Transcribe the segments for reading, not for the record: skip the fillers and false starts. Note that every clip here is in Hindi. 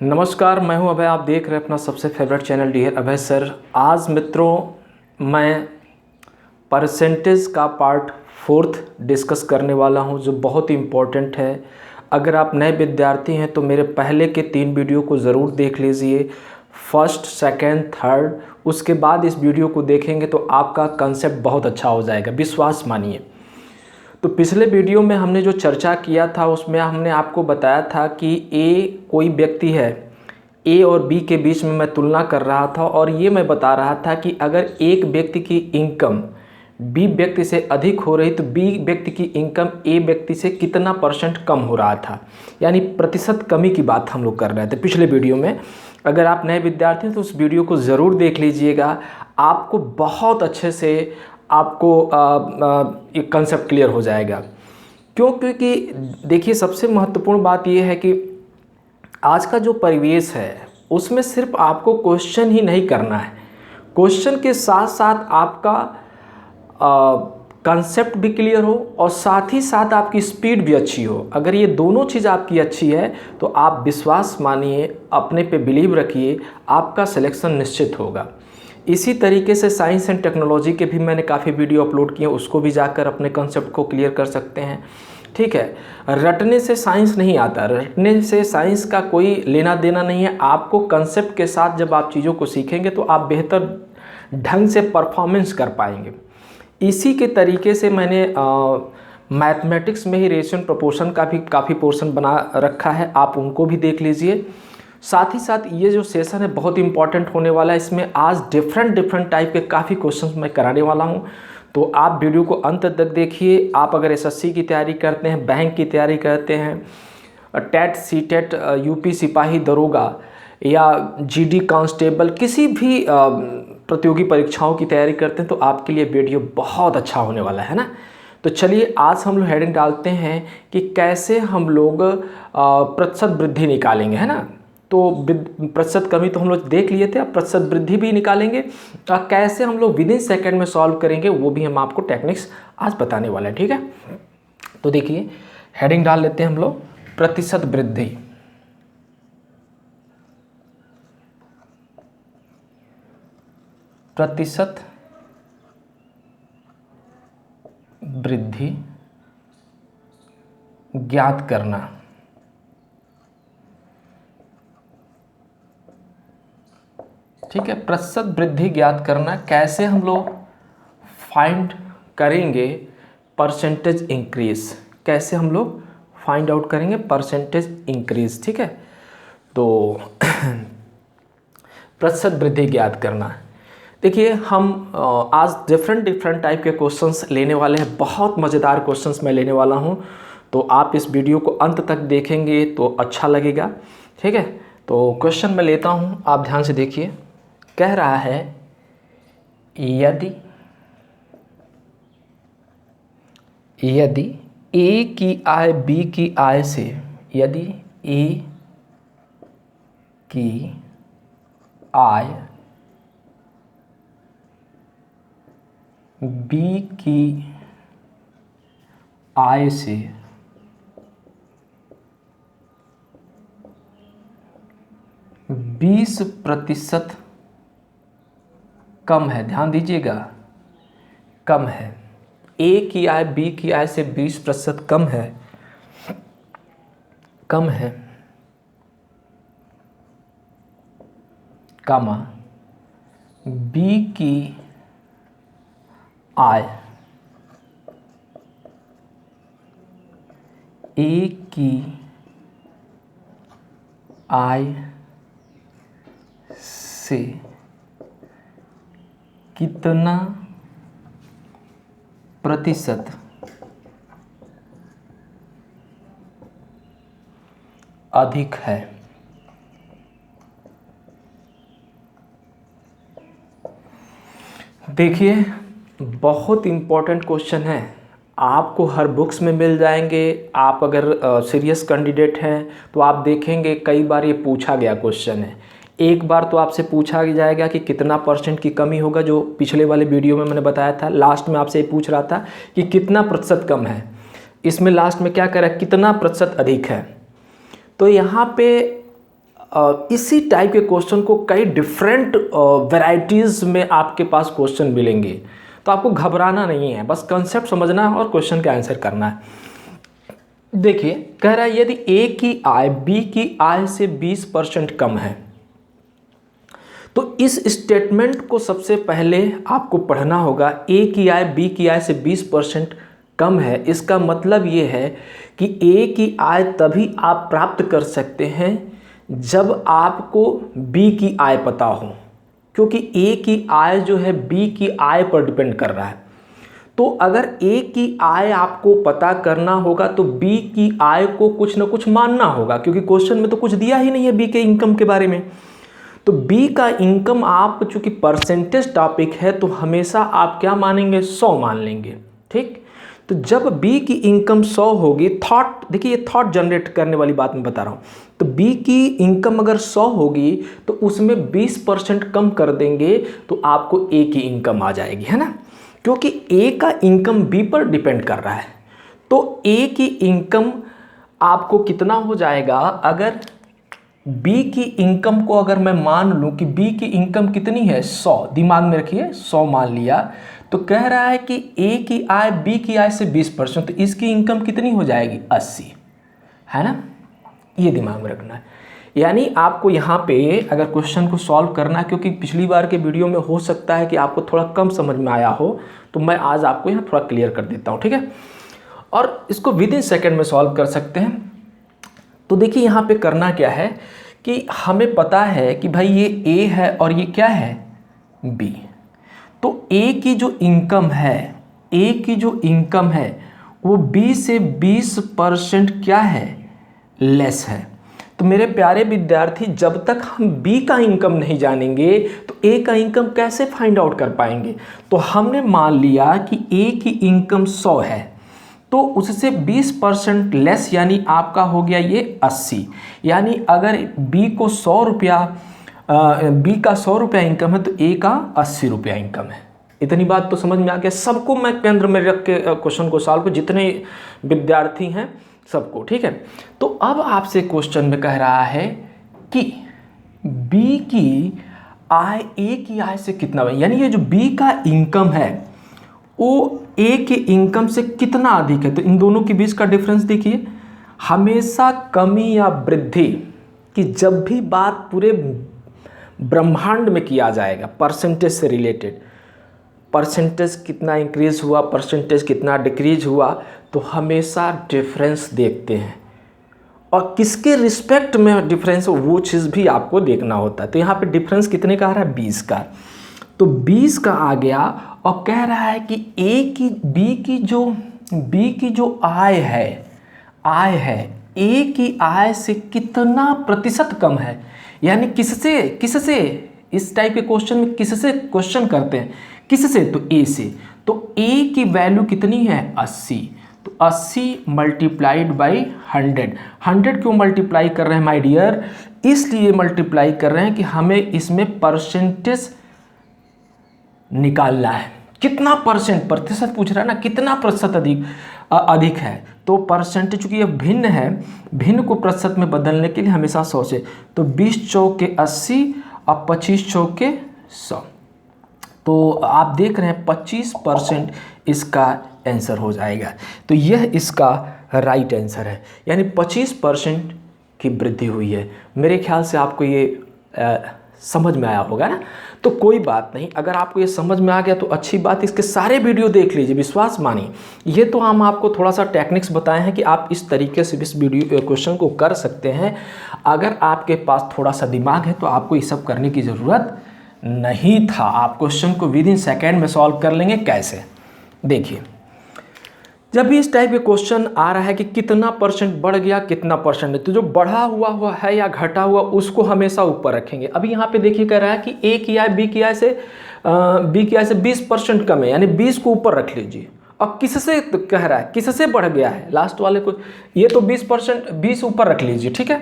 नमस्कार, मैं हूं अभय। आप देख रहे हैं अपना सबसे फेवरेट चैनल डियर अभय सर। आज मित्रों मैं परसेंटेज का पार्ट 4 डिस्कस करने वाला हूं, जो बहुत ही इम्पोर्टेंट है। अगर आप नए विद्यार्थी हैं तो मेरे पहले के 3 वीडियो को ज़रूर देख लीजिए, फर्स्ट, सेकंड, थर्ड। उसके बाद इस वीडियो को देखेंगे तो आपका कंसेप्ट बहुत अच्छा हो जाएगा, विश्वास मानिए। तो पिछले वीडियो में हमने जो चर्चा किया था उसमें हमने आपको बताया था कि ए कोई व्यक्ति है, ए और बी के बीच में मैं तुलना कर रहा था और ये मैं बता रहा था कि अगर एक व्यक्ति की इनकम बी व्यक्ति से अधिक हो रही तो बी व्यक्ति की इनकम ए व्यक्ति से कितना परसेंट कम हो रहा था, यानी प्रतिशत कमी की बात हम लोग कर रहे थे पिछले वीडियो में। अगर आप नए विद्यार्थी हैं तो उस वीडियो को ज़रूर देख लीजिएगा, आपको बहुत अच्छे से आपको एक कंसेप्ट क्लियर हो जाएगा। क्यों? क्योंकि देखिए, सबसे महत्वपूर्ण बात यह है कि आज का जो परिवेश है उसमें सिर्फ आपको क्वेश्चन ही नहीं करना है, क्वेश्चन के साथ साथ आपका कंसेप्ट भी क्लियर हो और साथ ही साथ आपकी स्पीड भी अच्छी हो। अगर ये दोनों चीज़ आपकी अच्छी है तो आप विश्वास मानिए, अपने पे बिलीव रखिए, आपका सिलेक्शन निश्चित होगा। इसी तरीके से साइंस एंड टेक्नोलॉजी के भी मैंने काफ़ी वीडियो अपलोड किए, उसको भी जाकर अपने कंसेप्ट को क्लियर कर सकते हैं। ठीक है, रटने से साइंस नहीं आता, रटने से साइंस का कोई लेना देना नहीं है। आपको कंसेप्ट के साथ जब आप चीज़ों को सीखेंगे तो आप बेहतर ढंग से परफॉर्मेंस कर पाएंगे। इसी के तरीके से मैंने मैथमेटिक्स में ही रेशियो एंड प्रोपोर्शन का भी काफ़ी पोर्शन बना रखा है, आप उनको भी देख लीजिए। साथ ही साथ ये जो सेशन है बहुत इंपॉर्टेंट होने वाला है, इसमें आज डिफरेंट टाइप के काफ़ी क्वेश्चंस मैं कराने वाला हूँ, तो आप वीडियो को अंत तक देखिए। आप अगर एसएससी की तैयारी करते हैं, बैंक की तैयारी करते हैं, टेट, सीटेट, यूपी सिपाही दरोगा या जीडी कांस्टेबल, किसी भी प्रतियोगी परीक्षाओं की तैयारी करते हैं तो आपके लिए वीडियो बहुत अच्छा होने वाला है ना। तो चलिए आज हम लोग हेडिंग डालते हैं कि कैसे हम लोग प्रतिशत वृद्धि निकालेंगे, है ना। तो प्रतिशत कमी तो हम लोग देख लिए थे, अब प्रतिशत वृद्धि भी निकालेंगे। कैसे हम लोग विदिन सेकंड में सॉल्व करेंगे वो भी हम आपको टेक्निक्स आज बताने वाले हैं। ठीक है, तो देखिए हेडिंग डाल लेते हैं हम लोग, प्रतिशत वृद्धि। प्रतिशत वृद्धि ज्ञात करना। ठीक है, प्रतिशत वृद्धि ज्ञात करना, कैसे हम लोग फाइंड करेंगे परसेंटेज इंक्रीज, कैसे हम लोग फाइंड आउट करेंगे परसेंटेज इंक्रीज। ठीक है, तो प्रतिशत वृद्धि ज्ञात करना। देखिए हम आज डिफरेंट टाइप के क्वेश्चंस लेने वाले हैं, बहुत मज़ेदार क्वेश्चंस मैं लेने वाला हूं, तो आप इस वीडियो को अंत तक देखेंगे तो अच्छा लगेगा। ठीक है, तो क्वेश्चन मैं लेता हूं, आप ध्यान से देखिए। कह रहा है यदि ए की आय बी की आय से, यदि ए की आय बी की आय से 20% कम है, ध्यान दीजिएगा, कम है। ए की आय बी की आय से 20% कम है, कामा बी की आय ए की आय से कितना प्रतिशत अधिक है। देखिए बहुत इम्पोर्टेंट क्वेश्चन है, आपको हर बुक्स में मिल जाएंगे। आप अगर सीरियस कैंडिडेट हैं तो आप देखेंगे कई बार ये पूछा गया क्वेश्चन है। एक बार तो आपसे पूछा जाएगा कि कितना परसेंट की कमी होगा, जो पिछले वाले वीडियो में मैंने बताया था। लास्ट में आपसे ये पूछ रहा था कि कितना प्रतिशत कम है, इसमें लास्ट में क्या करें, कितना प्रतिशत अधिक है। तो यहाँ पे इसी टाइप के क्वेश्चन को कई डिफरेंट वैरायटीज़ में आपके पास क्वेश्चन मिलेंगे। तो आपको घबराना नहीं है, बस कंसेप्ट समझना है और क्वेश्चन का आंसर करना है। देखिए कह रहा है यदि ए की आय बी की आय से 20% कम है, तो इस स्टेटमेंट को सबसे पहले आपको पढ़ना होगा। ए की आय बी की आय से 20% कम है, इसका मतलब ये है कि ए की आय तभी आप प्राप्त कर सकते हैं जब आपको बी की आय पता हो, क्योंकि ए की आय जो है बी की आय पर डिपेंड कर रहा है। तो अगर ए की आय आपको पता करना होगा तो बी की आय को कुछ ना कुछ मानना होगा, क्योंकि क्वेश्चन में तो कुछ दिया ही नहीं है बी के इनकम के बारे में। तो बी का इनकम आप चूंकि परसेंटेज टॉपिक है तो हमेशा आप क्या मानेंगे, 100 मान लेंगे। ठीक, तो जब बी की इनकम 100 होगी, थॉट देखिए ये थॉट जनरेट करने वाली बात मैं बता रहा हूँ। तो बी की इनकम अगर 100 होगी तो उसमें 20% कम कर देंगे तो आपको ए की इनकम आ जाएगी, है ना, क्योंकि ए का इनकम बी पर डिपेंड कर रहा है। तो ए की इनकम आपको कितना हो जाएगा, अगर बी की इनकम को अगर मैं मान लूँ कि बी की इनकम कितनी है 100, दिमाग में रखिए 100 मान लिया, तो कह रहा है कि ए की आय बी की आय से 20%, तो इसकी इनकम कितनी हो जाएगी 80, है ना, ये दिमाग में रखना है। यानी आपको यहाँ पे अगर क्वेश्चन को सॉल्व करना है, क्योंकि पिछली बार के वीडियो में हो सकता है कि आपको थोड़ा कम समझ में आया हो, तो मैं आज आपको यहाँ थोड़ा क्लियर कर देता हूँ, ठीक है, और इसको विद इन सेकेंड में सॉल्व कर सकते हैं। तो देखिए यहाँ पे करना क्या है कि हमें पता है कि भाई ये ए है और ये क्या है बी। तो ए की जो इनकम है, ए की जो इनकम है वो बी से 20% क्या है, लेस है। तो मेरे प्यारे विद्यार्थी, जब तक हम बी का इनकम नहीं जानेंगे तो ए का इनकम कैसे फाइंड आउट कर पाएंगे। तो हमने मान लिया कि ए की इनकम 100 है, तो उससे 20% लेस यानी आपका हो गया ये 80। यानी अगर बी को 100 रुपया, बी का 100 रुपया इनकम है तो ए का 80 रुपया इनकम है। इतनी बात तो समझ में आ गया सबको। मैं केंद्र में रख के क्वेश्चन को सॉल्व कर, जितने विद्यार्थी हैं सबको, ठीक है। तो अब आपसे क्वेश्चन में कह रहा है कि बी की आय ए की आय से कितना है, यानी ये जो बी का इनकम है वो ए के इनकम से कितना अधिक है। तो इन दोनों के बीच का डिफरेंस देखिए, हमेशा कमी या वृद्धि की जब भी बात पूरे ब्रह्मांड में किया जाएगा परसेंटेज से रिलेटेड, परसेंटेज कितना इंक्रीज हुआ, परसेंटेज कितना डिक्रीज हुआ, तो हमेशा डिफरेंस देखते हैं और किसके रिस्पेक्ट में डिफरेंस हो वो चीज़ भी आपको देखना होता है। तो यहाँ पे डिफरेंस कितने का आ रहा है, 20 का। तो 20 का आ गया और कह रहा है कि बी की जो आय है ए की आय से कितना प्रतिशत कम है। यानी किससे इस टाइप के क्वेश्चन में किससे क्वेश्चन करते हैं, किससे, तो ए से। तो ए की वैल्यू कितनी है 80, तो 80 मल्टीप्लाइड बाई 100 क्यों मल्टीप्लाई कर रहे हैं माय डियर, इसलिए मल्टीप्लाई कर रहे हैं कि हमें इसमें परसेंटेज निकालना है। कितना प्रतिशत पूछ रहा है ना, कितना प्रतिशत अधिक है। तो परसेंटेज चूंकि ये भिन्न है, भिन्न को प्रतिशत में बदलने के लिए हमेशा 100 से, तो 20 चौके 80 और 25 चौके 100, तो आप देख रहे हैं 25% इसका आंसर हो जाएगा। तो यह इसका राइट आंसर है, यानी 25% की वृद्धि हुई है। मेरे ख्याल से आपको ये समझ में आया होगा ना। तो कोई बात नहीं, अगर आपको ये समझ में आ गया तो अच्छी बात, इसके सारे वीडियो देख लीजिए, विश्वास मानिए। ये तो हम आपको थोड़ा सा टेक्निक्स बताए हैं कि आप इस तरीके से इस वीडियो क्वेश्चन को कर सकते हैं। अगर आपके पास थोड़ा सा दिमाग है तो आपको ये सब करने की ज़रूरत नहीं था। आप क्वेश्चन को विद इन सेकेंड में सॉल्व कर लेंगे। कैसे, देखिए, जब भी इस टाइप के क्वेश्चन आ रहा है कि कितना परसेंट बढ़ गया कितना परसेंट, तो जो बढ़ा हुआ है या घटा हुआ उसको हमेशा ऊपर रखेंगे। अभी यहाँ पे देखिए कह रहा है कि ए की आय बी की आय से 20% कम है, यानी 20 को ऊपर रख लीजिए। और किससे कह रहा है, किससे बढ़ गया है, लास्ट वाले को, ये तो 20% 20 ऊपर रख लीजिए, ठीक है।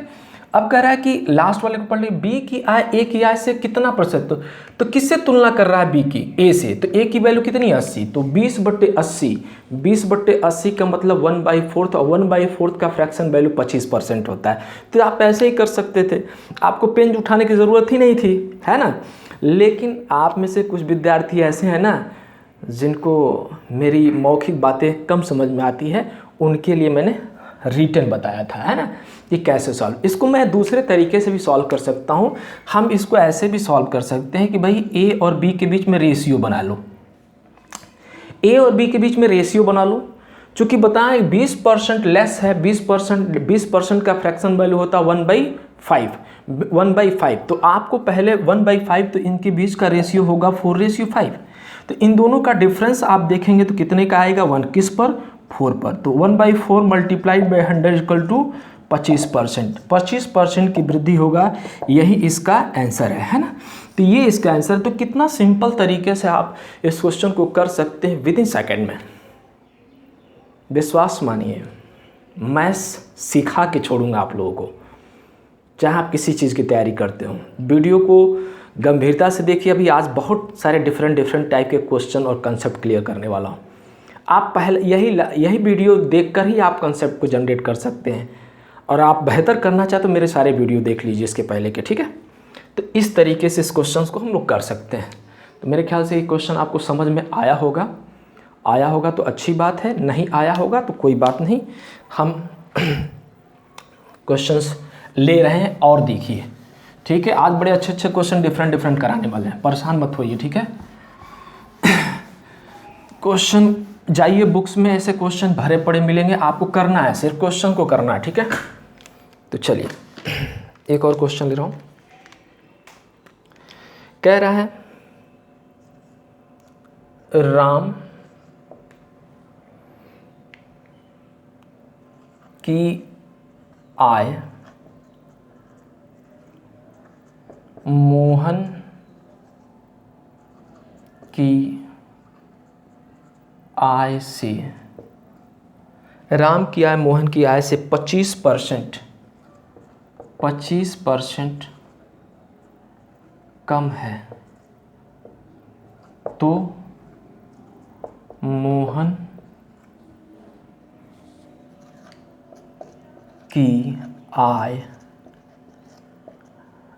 अब कह रहा है कि लास्ट वाले को पढ़ लीजिए, बी की आय ए की आय से कितना प्रतिशत, तो किससे तुलना कर रहा है बी की, ए से, तो ए की वैल्यू कितनी 80, तो 20/80, 20/80 का मतलब 1/4, और 1/4 का फ्रैक्शन वैल्यू 25% होता है। तो आप ऐसे ही कर सकते थे, आपको पेन उठाने की ज़रूरत ही नहीं थी, है ना। लेकिन आप में से कुछ विद्यार्थी ऐसे हैं ना जिनको मेरी मौखिक बातें कम समझ में आती है, उनके लिए मैंने रिटन बताया था, है ना, कि कैसे सॉल्व। इसको मैं दूसरे तरीके से भी सॉल्व कर सकता हूँ। हम इसको ऐसे भी सॉल्व कर सकते हैं कि भाई ए और बी के बीच में रेशियो बना लो, ए और बी के बीच में रेशियो बना लो। चूँकि बताएं 20% लेस है, 20% का फ्रैक्शन वैल्यू होता है 1/5, तो आपको पहले 1/5, तो इनके बीच का रेशियो होगा 4:5। तो इन दोनों का डिफरेंस आप देखेंगे तो कितने का आएगा, 1 किस पर, 4 पर। तो 1/4 मल्टीप्लाइड बाई 100 इक्वल टू 25%, 25% की वृद्धि होगा, यही इसका आंसर है ना। तो ये इसका आंसर। तो कितना सिंपल तरीके से आप इस क्वेश्चन को कर सकते हैं विद इन सेकेंड में। विश्वास मानिए, मैं सिखा के छोड़ूंगा आप लोगों को, चाहे आप किसी चीज़ की तैयारी करते हो। वीडियो को गंभीरता से देखिए, अभी आज बहुत सारे डिफरेंट टाइप के क्वेश्चन और कंसेप्ट क्लियर करने वाला हूँ। आप पहले यही वीडियो देखकर ही आप कंसेप्ट को जनरेट कर सकते हैं, और आप बेहतर करना चाहते तो मेरे सारे वीडियो देख लीजिए इसके पहले के, ठीक है। तो इस तरीके से इस क्वेश्चन को हम लोग कर सकते हैं। तो मेरे ख्याल से ये क्वेश्चन आपको समझ में आया होगा तो अच्छी बात है, नहीं आया होगा तो कोई बात नहीं, हम क्वेश्चंस ले रहे हैं और देखिए, ठीक है। आज बड़े अच्छे क्वेश्चन डिफरेंट कराने वाले हैं, परेशान मत होइए, ठीक है। क्वेश्चन जाइए बुक्स में, ऐसे क्वेश्चन भरे पड़े मिलेंगे, आपको करना है, सिर्फ क्वेश्चन को करना है, ठीक है। तो चलिए एक और क्वेश्चन ले रहा हूँ। कह रहा है राम की आय मोहन की आय से, राम की आय मोहन की आय से 25% कम है, तो मोहन की आय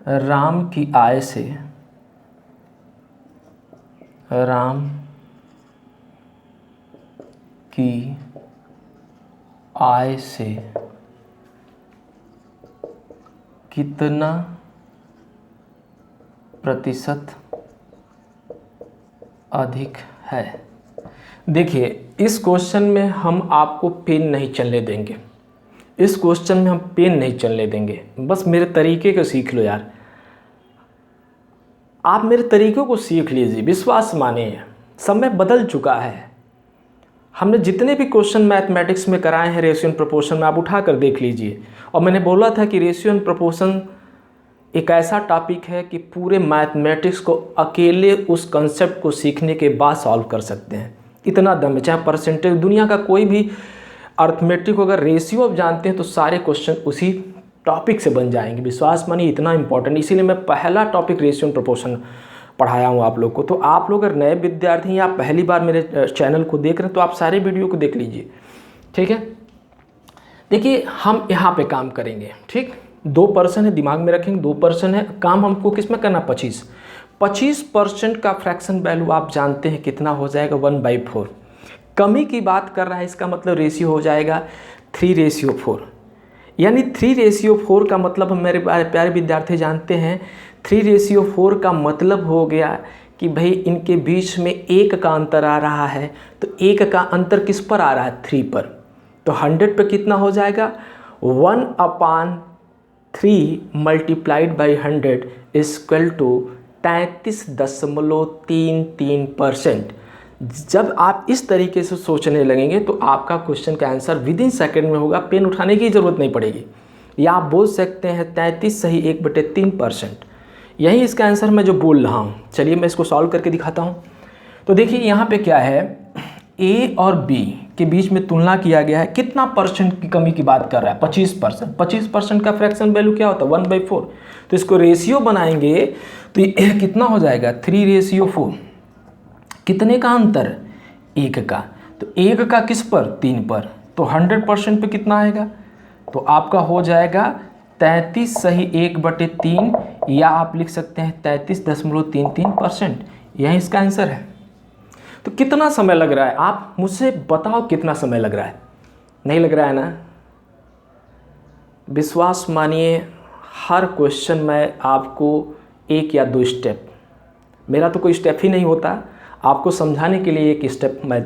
राम की आय से, राम की आय से कितना प्रतिशत अधिक है। देखिए इस क्वेश्चन में हम आपको पेन नहीं चलने देंगे, इस क्वेश्चन में हम पेन नहीं चलने देंगे, बस मेरे तरीके को सीख लो यार। आप मेरे तरीक़ों को सीख लीजिए, विश्वास मानिए, समय बदल चुका है। हमने जितने भी क्वेश्चन मैथमेटिक्स में कराए हैं रेशियो एंड प्रोपोर्शन में, आप उठा कर देख लीजिए। और मैंने बोला था कि रेशियो एंड प्रोपोर्शन एक ऐसा टॉपिक है कि पूरे मैथमेटिक्स को अकेले उस कंसेप्ट को सीखने के बाद सॉल्व कर सकते हैं, इतना दम है। चाहे परसेंटेज, दुनिया का कोई भी अर्थमेटिक अगर रेशियो आप जानते हैं तो सारे क्वेश्चन उसी टॉपिक से बन जाएंगे। विश्वास मानिए, इतना इंपॉर्टेंट, इसीलिए मैं पहला टॉपिक रेशियो एंड प्रोपोर्शन पढ़ाया हूँ आप लोग को। तो आप लोग अगर नए विद्यार्थी हैं या पहली बार मेरे चैनल को देख रहे हैं तो आप सारे वीडियो को देख लीजिए, ठीक है। देखिए हम यहाँ पे काम करेंगे, ठीक। 2% है, दिमाग में रखेंगे, 2% है। काम हमको किस में करना, 25% का फ्रैक्शन वैल्यू आप जानते हैं कितना हो जाएगा, 1/4। कमी की बात कर रहा है, इसका मतलब रेशियो हो जाएगा 3:4। यानी 3:4 का मतलब हम मेरे प्यारे विद्यार्थी जानते हैं, 3:4 का मतलब हो गया कि भाई इनके बीच में 1 का अंतर आ रहा है। तो 1 का अंतर किस पर आ रहा है, 3 पर। तो 100 पे कितना हो जाएगा, 1/3 मल्टीप्लाइड बाई 100 इक्वल टू 33.33%। जब आप इस तरीके से सोचने लगेंगे तो आपका क्वेश्चन का आंसर विद इन सेकेंड में होगा, पेन उठाने की ज़रूरत नहीं पड़ेगी। या आप बोल सकते हैं 33 सही 1/3%, यही इसका आंसर मैं जो बोल रहा हूँ। चलिए मैं इसको सॉल्व करके दिखाता हूँ। तो देखिए यहाँ पे क्या है, ए और बी के बीच में तुलना किया गया है, कितना परसेंट की कमी की बात कर रहा है? 25%। 25% का फ्रैक्शन वैल्यू क्या होता है? 1/4। तो इसको रेशियो बनाएंगे तो ये कितना हो जाएगा? 3:4। कितने का अंतर? 1 का। तो 1 का किस पर? 3 पर। तो 100% पे कितना आएगा? तो आपका हो जाएगा 33 सही 1/3, या आप लिख सकते हैं 33.33%। यही इसका आंसर है। तो कितना समय लग रहा है? आप मुझसे बताओ कितना समय लग रहा है? नहीं लग रहा है ना? विश्वास मानिए, हर क्वेश्चन में आपको 1 या 2 स्टेप, मेरा तो कोई स्टेप ही नहीं होता, आपको समझाने के लिए एक स्टेप मैं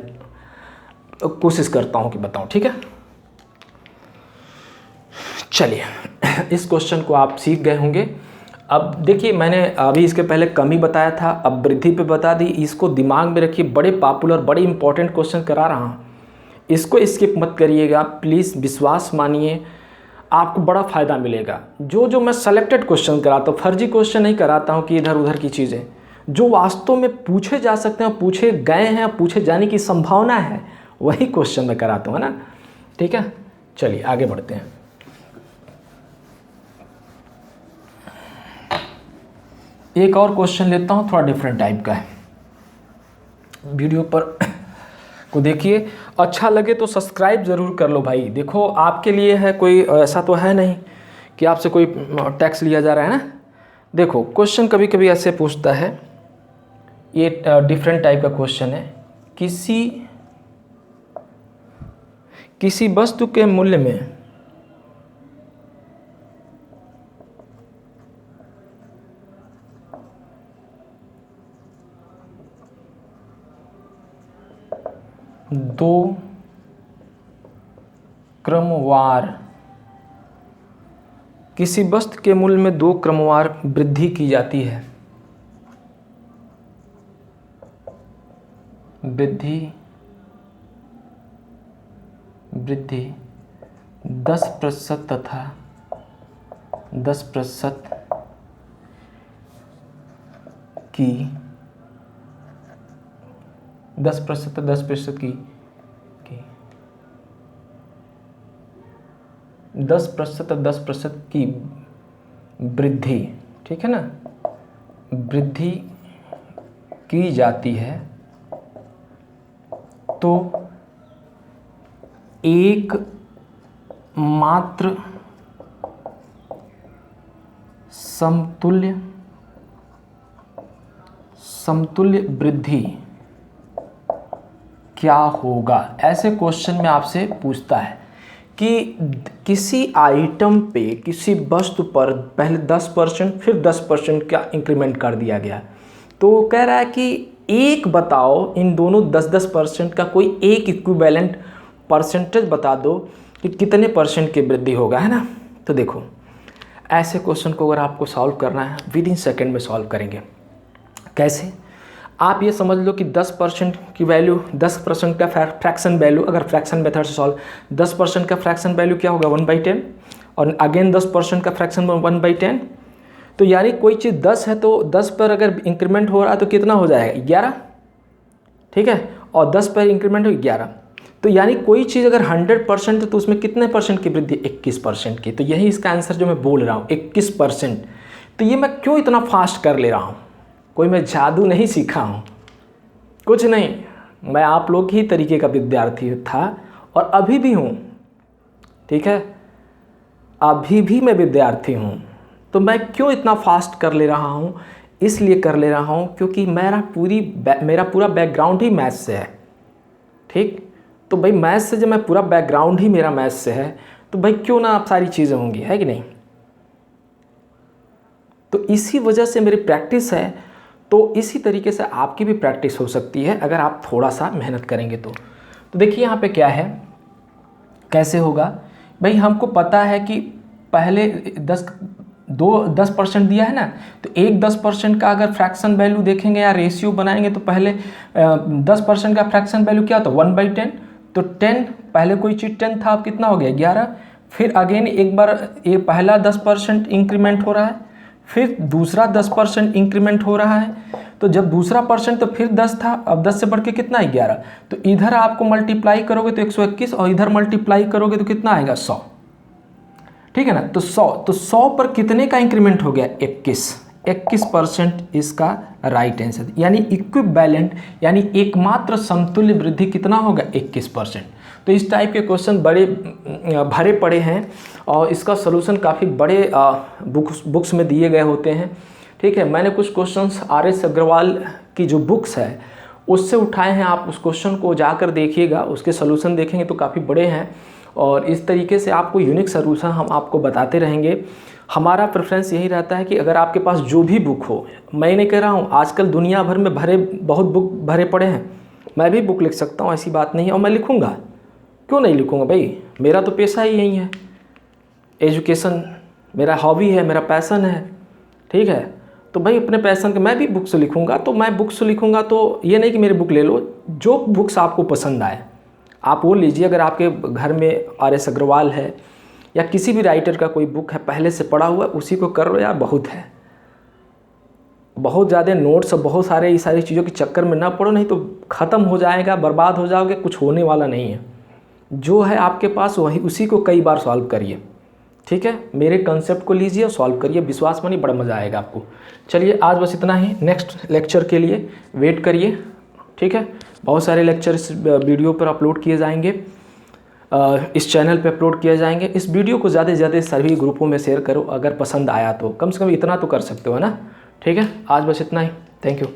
कोशिश करता हूं कि बताऊं। ठीक है, चलिए इस क्वेश्चन को आप सीख गए होंगे। अब देखिए, मैंने अभी इसके पहले कमी बताया था, अब वृद्धि पे बता दी। इसको दिमाग में रखिए, बड़े पॉपुलर बड़े इंपॉर्टेंट क्वेश्चन करा रहा हूँ, इसको स्किप मत करिएगा प्लीज़। विश्वास मानिए, आपको बड़ा फ़ायदा मिलेगा। जो मैं सेलेक्टेड क्वेश्चन कराता हूँ, फर्जी क्वेश्चन नहीं कराता हूँ कि इधर उधर की चीज़ें, जो वास्तव में पूछे जा सकते हैं, पूछे गए हैं, पूछे जाने की संभावना है, वही क्वेश्चन मैं कराता हूँ, है ना? ठीक है, चलिए आगे बढ़ते हैं। एक और क्वेश्चन लेता हूँ, थोड़ा डिफरेंट टाइप का है। वीडियो पर को देखिए, अच्छा लगे तो सब्सक्राइब ज़रूर कर लो भाई। देखो, आपके लिए है, कोई ऐसा तो है नहीं कि आपसे कोई टैक्स लिया जा रहा है ना। देखो, क्वेश्चन कभी कभी ऐसे पूछता है, ये डिफरेंट टाइप का क्वेश्चन है। किसी वस्तु के मूल्य में दो क्रमवार, किसी वस्तु के मूल्य में 2 क्रमवार वृद्धि की जाती है। वृद्धि 10% तथा 10% की 10% 10% की 10% 10% की वृद्धि, ठीक है ना, वृद्धि की जाती है, तो एक मात्र समतुल्य वृद्धि क्या होगा? ऐसे क्वेश्चन में आपसे पूछता है कि किसी आइटम पे, किसी वस्तु पर पहले 10% फिर 10% का इंक्रीमेंट कर दिया गया। तो कह रहा है कि एक बताओ, इन दोनों 10-10% का कोई एक इक्विवेलेंट परसेंटेज बता दो कि कितने परसेंट की वृद्धि होगा, है ना। तो देखो, ऐसे क्वेश्चन को अगर आपको सॉल्व करना है, विद इन सेकेंड में सॉल्व करेंगे। कैसे? आप ये समझ लो कि 10% की वैल्यू, 10% का फ्रैक्शन वैल्यू, अगर फ्रैक्शन मेथड से सॉल्व, 10% का फ्रैक्शन वैल्यू क्या होगा? 1/10, और अगेन 10% का फ्रैक्शन 1/10। तो यानी कोई चीज़ 10 है तो 10 पर अगर इंक्रीमेंट हो रहा है तो कितना हो जाएगा? 11, ठीक है, और 10 पर इंक्रीमेंट हो 11। तो यानी कोई चीज़ अगर 100% है तो उसमें कितने परसेंट की वृद्धि? 21% की। तो यही इसका आंसर जो मैं बोल रहा हूँ, 21%। तो ये मैं क्यों इतना फास्ट कर ले रहा हूँ? कोई मैं जादू नहीं सीखा हूँ, कुछ नहीं, मैं आप लोग ही तरीके का विद्यार्थी था और अभी भी हूँ, ठीक है, अभी भी मैं विद्यार्थी हूँ। तो मैं क्यों इतना फास्ट कर ले रहा हूँ? इसलिए कर ले रहा हूँ क्योंकि मेरा पूरा बैकग्राउंड ही मैथ्स से है, ठीक। तो भाई मैथ्स से, जब मैं पूरा बैकग्राउंड ही मेरा मैथ्स से है, तो भाई क्यों ना आप सारी चीज़ें होंगी, है कि नहीं। तो इसी वजह से मेरी प्रैक्टिस है। तो इसी तरीके से आपकी भी प्रैक्टिस हो सकती है अगर आप थोड़ा सा मेहनत करेंगे तो देखिए यहाँ पे क्या है, कैसे होगा भाई। हमको पता है कि पहले 10% दिया है ना, तो एक 10% का अगर फ्रैक्शन वैल्यू देखेंगे या रेशियो बनाएंगे तो पहले 10% का फ्रैक्शन वैल्यू क्या होता है? 1/10। तो 10, पहले कोई चीज़ 10 था, अब कितना हो गया? 11। फिर अगेन एक बार ये पहला 10% इंक्रीमेंट हो रहा है, फिर दूसरा 10% इंक्रीमेंट हो रहा है, तो जब दूसरा परसेंट तो फिर 10 था, अब 10 से बढ़ के कितना 11, तो इधर आपको मल्टीप्लाई करोगे तो 121 और इधर मल्टीप्लाई करोगे तो कितना आएगा 100, ठीक है ना। तो 100 पर कितने का इंक्रीमेंट हो गया 21% इसका राइट आंसर, यानी इक्विवेलेंट यानी एकमात्र समतुल्य वृद्धि कितना होगा 21%। तो इस टाइप के क्वेश्चन बड़े भरे पड़े हैं और इसका सलूशन काफ़ी बड़े बुक्स में दिए गए होते हैं, ठीक है। मैंने कुछ क्वेश्चंस RS अग्रवाल की जो बुक्स है उससे उठाए हैं, आप उस क्वेश्चन को जाकर देखिएगा, उसके सलूशन देखेंगे तो काफ़ी बड़े हैं और इस तरीके से आपको यूनिक सलूशन हम आपको बताते रहेंगे। हमारा प्रेफरेंस यही रहता है कि अगर आपके पास जो भी बुक हो, मैं नहीं कह रहा हूँ, आजकल दुनिया भर में बहुत बुक भरे पड़े हैं, मैं भी बुक लिख सकता हूँ, ऐसी बात नहीं है, और मैं लिखूँगा, क्यों नहीं लिखूँगा भाई, मेरा तो पेशा ही यही है, एजुकेशन मेरा हॉबी है, मेरा पैसन है, ठीक है। तो भाई अपने पैसन के मैं भी बुक्स लिखूँगा, तो मैं बुक्स लिखूँगा तो ये नहीं कि मेरी बुक ले लो, जो बुक्स आपको पसंद आए आप वो लीजिए। अगर आपके घर में RS अग्रवाल है या किसी भी राइटर का कोई बुक है पहले से पढ़ा हुआ, उसी को कर लो यार, बहुत है। बहुत ज़्यादा नोट्स और बहुत सारे ये सारी चीज़ों के चक्कर में ना पड़ो, नहीं तो ख़त्म हो जाएगा, बर्बाद हो जाओगे, कुछ होने वाला नहीं है। जो है आपके पास वही उसी को कई बार सॉल्व करिए, ठीक है। मेरे कंसेप्ट को लीजिए और सॉल्व करिए, विश्वास मानिए बड़ा मज़ा आएगा आपको। चलिए आज बस इतना ही, नेक्स्ट लेक्चर के लिए वेट करिए, ठीक है। बहुत सारे लेक्चर इस वीडियो पर अपलोड किए जाएंगे, इस चैनल पे अपलोड किए जाएंगे। इस वीडियो को ज़्यादा से ज़्यादा सभी ग्रुपों में शेयर करो, अगर पसंद आया तो कम से कम इतना तो कर सकते हो ना, ठीक है। आज बस इतना ही, थैंक यू।